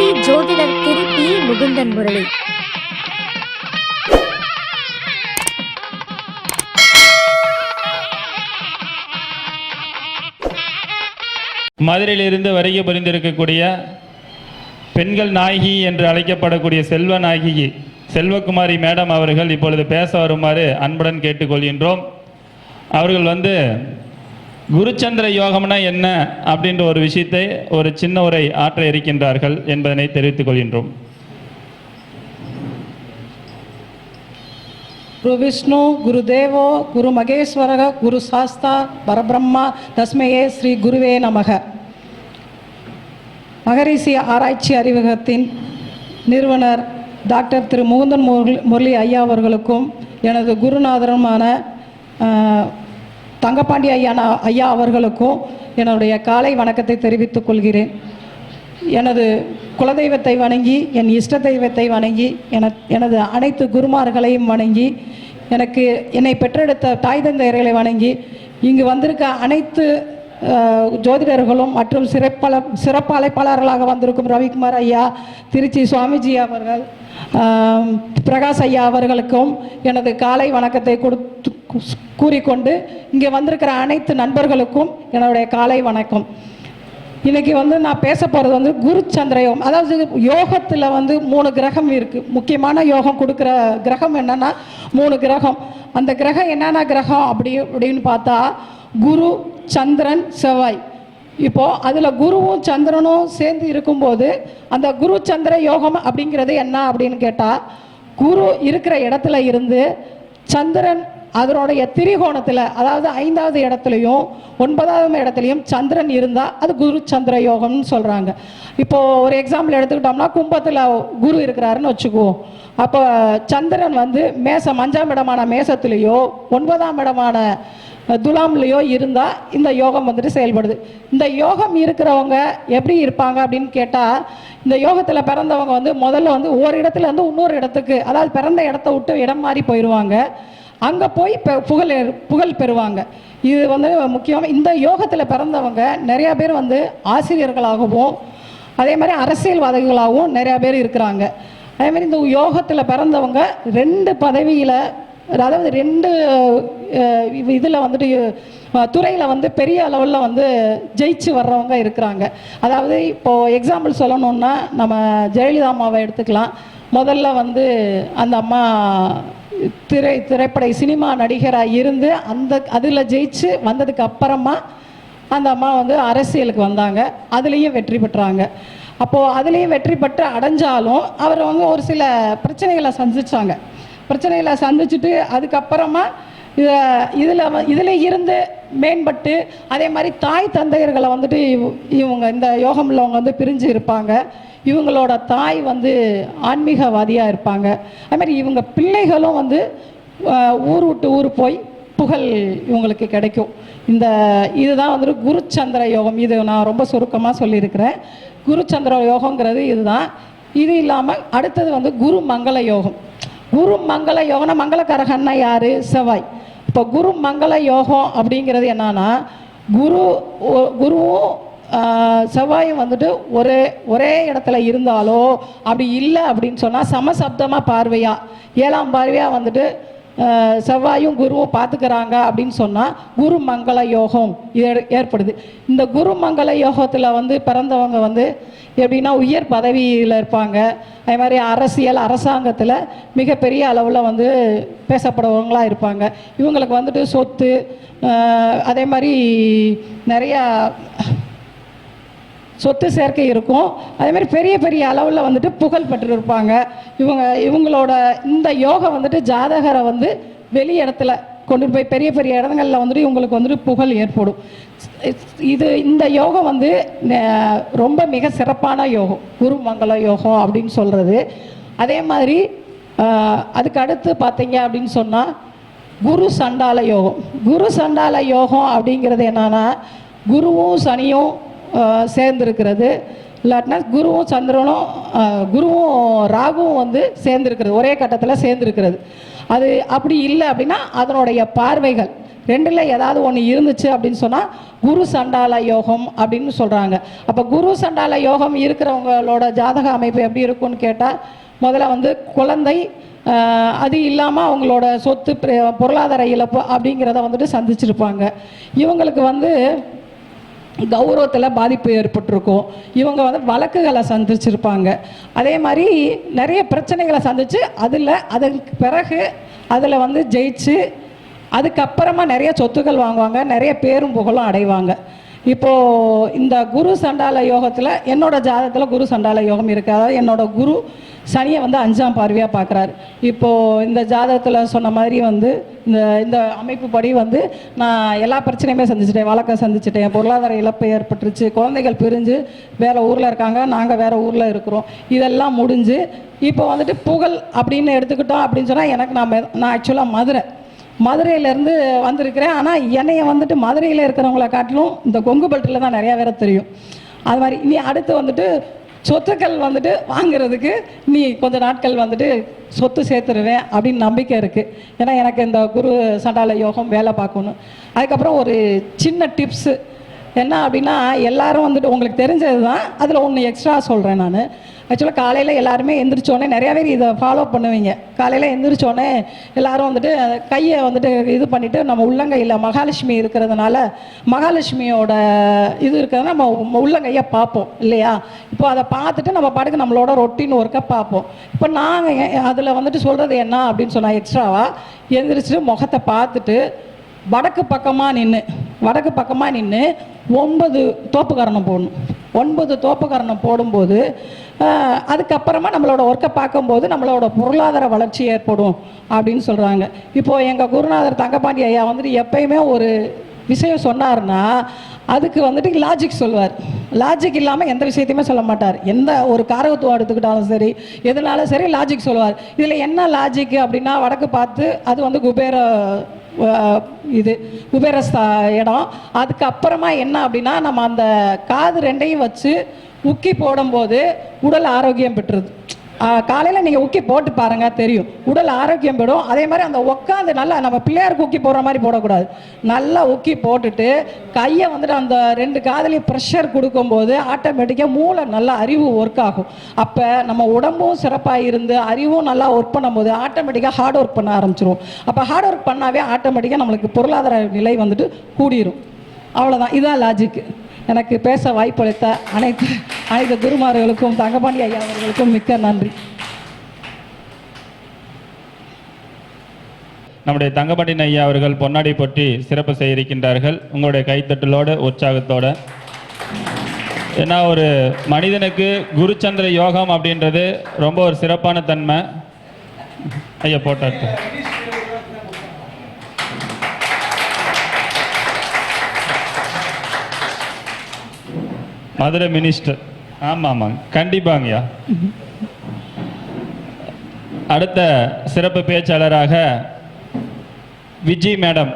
திருச்சி ஜோதிடர் திரு பி. முகுந்தன் முரளி. மதுரையிலிருந்து வருகை புரிந்திருக்கக்கூடிய பெண்கள் நாயகி என்று அழைக்கப்படக்கூடிய செல்வ நாயகி செல்வகுமாரி மேடம் அவர்கள் இப்பொழுது பேச வருமாறு அன்புடன் கேட்டுக்கொள்கின்றோம். அவர்கள் குருச்சந்திர யோகம்னா என்ன அப்படின்ற ஒரு விஷயத்தை ஒரு சின்ன உரை ஆற்ற இருக்கின்றார்கள் என்பதனை தெரிவித்துக் கொள்கின்றோம். குரு விஷ்ணு, குரு தேவோ, குரு மகேஸ்வரக, குரு சாஸ்தா, பரபிரம்மா, தஸ்மையே ஸ்ரீ குருவே நமக. மகரிஷி ஆராய்ச்சி அறிவகத்தின் நிறுவனர் டாக்டர் திரு முகுந்தன் முரளி ஐயா அவர்களுக்கும் எனது குருநாதருமான தங்கப்பாண்டி ஐயா அவர்களுக்கும் என்னுடைய காலை வணக்கத்தை தெரிவித்துக் கொள்கிறேன். எனது குலதெய்வத்தை வணங்கி, என் இஷ்ட தெய்வத்தை வணங்கி, எனது அனைத்து குருமார்களையும் வணங்கி, என்னை பெற்றெடுத்த தாய் தந்தையர்களை வணங்கி, இங்கு வந்திருக்க அனைத்து ஜோதிடர்களும் மற்றும் சிறப்பு அழைப்பாளர்களாக வந்திருக்கும் ரவிக்குமார் ஐயா, திருச்சி சுவாமிஜி அவர்கள், பிரகாஷ் ஐயா அவர்களுக்கும் எனது காலை வணக்கத்தை கூறிக்கொண்டு, இங்கே வந்திருக்கிற அனைத்து நண்பர்களுக்கும் என்னுடைய காலை வணக்கம். இன்றைக்கி நான் பேச போகிறது குருச்சந்திர யோகம். அதாவது யோகத்தில் 3 கிரகம் இருக்குது. முக்கியமான யோகம் கொடுக்குற கிரகம் என்னென்னா 3 கிரகம். அந்த கிரகம் என்னென்ன கிரகம் அப்படின்னு பார்த்தா குரு, சந்திரன், செவ்வாய். இப்போது அதில் குருவும் சந்திரனும் சேர்ந்து இருக்கும்போது அந்த குரு சந்திர யோகம் அப்படிங்கிறது என்ன அப்படின்னு கேட்டால், குரு இருக்கிற இடத்துல இருந்து சந்திரன் அதனுடைய திரிகோணத்தில், அதாவது 5வது இடத்துலையும் 9வது இடத்துலையும் சந்திரன் இருந்தால் அது குரு சந்திர யோகம்னு சொல்கிறாங்க. இப்போது ஒரு எக்ஸாம்பிள் எடுத்துக்கிட்டோம்னா, கும்பத்தில் குரு இருக்கிறாருன்னு வச்சுக்குவோம். அப்போ சந்திரன் மேசம் 5ஆம் இடமான மேசத்துலேயோ 9ஆம் இடமான துலாம்லையோ இருந்தால் இந்த யோகம் செயல்படுது. இந்த யோகம் இருக்கிறவங்க எப்படி இருப்பாங்க அப்படின்னு கேட்டால், இந்த யோகத்தில் பிறந்தவங்க முதல்ல ஒரு இடத்துல இன்னொரு இடத்துக்கு, அதாவது பிறந்த இடத்த விட்டு இடம் மாறி போயிடுவாங்க. அங்கே போய் புகழ் பெறுவாங்க. இது முக்கியமாக இந்த யோகத்தில் பிறந்தவங்க நிறையா பேர் ஆசிரியர்களாகவும் அதே மாதிரி அரசியல்வாதிகளாகவும் நிறையா பேர் இருக்கிறாங்க. அதே மாதிரி இந்த யோகத்தில் பிறந்தவங்க 2 பதவியில், அதாவது 2 இதில் துறையில் பெரிய அளவில் ஜெயிச்சு வர்றவங்க இருக்கிறாங்க. அதாவது இப்போது எக்ஸாம்பிள் சொல்லணுன்னா நம்ம ஜெயலலிதா அம்மாவை எடுத்துக்கலாம். முதல்ல அந்த அம்மா திரைப்பட சினிமா நடிகராக இருந்து அதில் ஜெயிச்சு வந்ததுக்கு அப்புறமா அந்த அம்மா அரசியலுக்கு வந்தாங்க. அதுலேயும் வெற்றி பெற்றாங்க. அப்போது அதுலேயும் வெற்றி பெற்று அடைஞ்சாலும் அவர் ஒரு சில பிரச்சனைகளை சந்திச்சாங்க. பிரச்சனைகளை சந்திச்சுட்டு அதுக்கப்புறமா இதில் இருந்து மேம்பட்டு, அதே மாதிரி தாய் தந்தையர்களை இவங்க இந்த யோகம் உள்ளவங்க பிரிஞ்சு இருப்பாங்க. இவங்களோட தாய் ஆன்மீகவாதியாக இருப்பாங்க. அதுமாதிரி இவங்க பிள்ளைகளும் ஊர் விட்டு ஊர் போய் புகழ் இவங்களுக்கு கிடைக்கும். இதுதான் குருச்சந்திர யோகம். இது நான் ரொம்ப சுருக்கமாக சொல்லியிருக்கிறேன். குருச்சந்திர யோகங்கிறது இதுதான். இது இல்லாமல் அடுத்தது குரு மங்கள யோகம். குரு மங்கள யோகம்னா, மங்களக்காரகன்னா யார்? செவ்வாய். இப்போ குரு மங்கள யோகம் அப்படிங்கிறது என்னன்னா, குருவும் செவ்வாயும் ஒரே இடத்துல இருந்தாலோ, அப்படி இல்லை அப்படின்னு சொன்னால் சமசப்தமாக பார்வையாக 7ஆம் பார்வையாக செவ்வாயும் குருவும் பார்த்துக்கிறாங்க அப்படின்னு சொன்னால் குரு மங்கள யோகம் ஏற்படுது. இந்த குரு மங்கள யோகத்தில் பிறந்தவங்க எப்படின்னா உயர் பதவியில் இருப்பாங்க. அதே மாதிரி அரசாங்கத்தில் மிகப்பெரிய அளவில் பேசப்படுறவங்களாக இருப்பாங்க. இவங்களுக்கு சொத்து, அதே மாதிரி நிறையா சொத்து சேர்க்கை இருக்கும். அதே மாதிரி பெரிய பெரிய அளவில் புகழ் பெற்று இருப்பாங்க. இவங்களோட இந்த யோகம் ஜாதகரை வெளி இடத்துல கொண்டு போய் பெரிய பெரிய இடங்களில் இவங்களுக்கு புகழ் ஏற்படும். இந்த யோகம் ரொம்ப மிக சிறப்பான யோகம், குரு மங்கள யோகம் அப்படின்னு சொல்கிறது. அதே மாதிரி அதுக்கு அடுத்து பார்த்தீங்க அப்படின்னு சொன்னால் குரு சண்டால யோகம். குரு சண்டால யோகம் அப்படிங்கிறது என்னன்னா, குருவும் சனியும் சேர்ந்துருக்கிறது. இல்லாட்டினா குருவும் சந்திரனும் குருவும் ராகுவும் சேர்ந்துருக்கிறது, ஒரே கட்டத்தில் சேர்ந்துருக்கிறது. அது அப்படி இல்லை அப்படின்னா அதனுடைய பார்வைகள் ரெண்டில் ஏதாவது ஒன்று இருந்துச்சு அப்படின்னு சொன்னால் குரு சண்டால யோகம் அப்படின்னு சொல்கிறாங்க. அப்போ குரு சண்டால யோகம் இருக்கிறவங்களோட ஜாதக அமைப்பு எப்படி இருக்கும்னு கேட்டால், முதல்ல குழந்தை, அது இல்லாமல் அவங்களோட சொத்து, பொருளாதார இழப்பு அப்படிங்கிறத சந்திச்சிருப்பாங்க. இவங்களுக்கு கௌரவத்தில் பாதிப்பு ஏற்பட்டிருக்கும். இவங்க வழக்குகளை சந்திச்சிருப்பாங்க. அதே மாதிரி நிறைய பிரச்சனைகளை சந்தித்து அதற்கு பிறகு அதில் ஜெயிச்சு அதுக்கப்புறமா நிறைய சொத்துக்கள் வாங்குவாங்க, நிறைய பேரும் புகழும் அடைவாங்க. இப்போது இந்த குரு சண்டால யோகத்தில் என்னோட ஜாதகத்தில் குரு சண்டால யோகம் இருக்குது. அதாவது என்னோட குரு சனியை 5ஆம் பார்வையாக பார்க்குறாரு. இப்போது இந்த ஜாதகத்தில் சொன்ன மாதிரி இந்த அமைப்பு படி நான் எல்லா பிரச்சனையுமே சந்திச்சிட்டேன். வழக்கை சந்திச்சிட்டேன், பொருளாதார இழப்பு ஏற்பட்டுருச்சு, குழந்தைகள் பிரிஞ்சு வேறு ஊரில் இருக்காங்க, நாங்கள் வேறு ஊரில் இருக்கிறோம். இதெல்லாம் முடிஞ்சு இப்போ புகழ் அப்படின்னு எடுத்துக்கிட்டோம் அப்படின்னு சொன்னால், எனக்கு நான் ஆக்சுவலாக மதுரையிலேருந்து வந்திருக்கிறேன். ஆனால் என்னைய மதுரையில் இருக்கிறவங்கள காட்டிலும் இந்த கொங்கு பெல்ட்டில் தான் நிறையா பேரை தெரியும். அது மாதிரி இனி அடுத்து சொத்துக்கள் வாங்கிறதுக்கு நீ கொஞ்ச நாட்கள் சொத்து சேர்த்துருவேன் அப்படின்னு நம்பிக்கை இருக்குது. ஏன்னா எனக்கு இந்த குரு சண்டால யோகம் வேலை பார்க்கணும். அதுக்கப்புறம் ஒரு சின்ன டிப்ஸு என்ன அப்படின்னா, எல்லாரும் உங்களுக்கு தெரிஞ்சது தான், அதில் ஒன்று எக்ஸ்ட்ரா சொல்கிறேன் நான். ஆக்சுவலாக காலையில் எல்லாருமே எந்திரிச்சோடனே நிறையா பேர் இதை ஃபாலோ பண்ணுவீங்க. காலையில் எந்திரிச்சோடனே எல்லோரும் கையை இது பண்ணிவிட்டு, நம்ம உள்ளங்கையில் மகாலட்சுமி இருக்கிறதுனால மகாலட்சுமியோட இது இருக்கிறதுனால நம்ம உள்ளங்கையை பார்ப்போம் இல்லையா? இப்போ அதை பார்த்துட்டு நம்ம பாட்டுக்கு நம்மளோட ரொட்டீன் ஒர்க்கை பார்ப்போம். இப்போ நாங்கள் அதில் சொல்கிறது என்ன அப்படின்னு சொன்னால், எக்ஸ்ட்ராவாக எந்திரிச்சிட்டு முகத்தை பார்த்துட்டு வடக்கு பக்கமாக நின்று 9 தோப்புக்கரணம் போடணும். 9 தோப்புக்கரணம் போடும்போது அதுக்கப்புறமா நம்மளோட ஒர்க்கை பார்க்கும்போது நம்மளோட பொருளாதார வளர்ச்சி ஏற்படும் அப்படின்னு சொல்கிறாங்க. இப்போது எங்கள் குருநாதர் தங்கபாண்டி ஐயா எப்பயுமே ஒரு விஷயம் சொன்னார்னா அதுக்கு லாஜிக் சொல்வார். லாஜிக் இல்லாமல் எந்த விஷயத்தையுமே சொல்ல மாட்டார். எந்த ஒரு காரகத்துவம் எடுத்துக்கிட்டாலும் சரி, எதுனாலும் சரி லாஜிக் சொல்லுவார். இதில் என்ன லாஜிக்கு அப்படின்னா, வடக்கு பார்த்து அது குபேரஸ்தா இடம். அதுக்கப்புறமா என்ன அப்படின்னா, நம்ம அந்த காது ரெண்டையும் வச்சு உக்கி போடும்போது உடல் ஆரோக்கியம் பெற்றுது. காலையில் நீங்கள் உக்கி போட்டு பாருங்கள், தெரியும் உடல் ஆரோக்கியம் பெறும். அதே மாதிரி அந்த உட்காந்து நல்லா நம்ம பிள்ளையாருக்கு உக்கி போடுற மாதிரி போடக்கூடாது. நல்லா உக்கி போட்டுட்டு கையை அந்த 2 காதுலையும் ப்ரெஷர் கொடுக்கும்போது ஆட்டோமேட்டிக்காக மூளை நல்லா அறிவு ஒர்க் ஆகும். அப்போ நம்ம உடம்பும் சிறப்பாக இருந்து அறிவும் நல்லா ஒர்க் பண்ணும்போது ஆட்டோமேட்டிக்காக ஹார்ட் ஒர்க் பண்ண ஆரம்பிச்சிரும். அப்போ ஹார்ட் ஒர்க் பண்ணாவே ஆட்டோமேட்டிக்காக நம்மளுக்கு பொருளாதார நிலை கூடிரும். அவ்வளோதான், இதுதான் லாஜிக்கு. எனக்கு பேச வாய்ப்பளித்த அனைத்து குருமார்களுக்கும் தங்கபாண்டி ஐயா அவர்களுக்கும் மிக்க நன்றி. நம்முடைய தங்கபாண்டி ஐயா அவர்கள் பொன்னாடி போற்றி சிறப்பு செய்ய இருக்கின்றார்கள். உங்களுடைய கைத்தட்டலோடு உற்சாகத்தோடு. ஏன்னா ஒரு மனிதனுக்கு குருச்சந்திர யோகம் அப்படின்றது ரொம்ப ஒரு சிறப்பான தன்மை. ஐயா போட்டாட்டு மதுரை மினிஸ்டர். ஆமாம் கண்டிப்பாங்கய்யா. அடுத்த சிறப்பு பேச்சாளராக விஜி மேடம்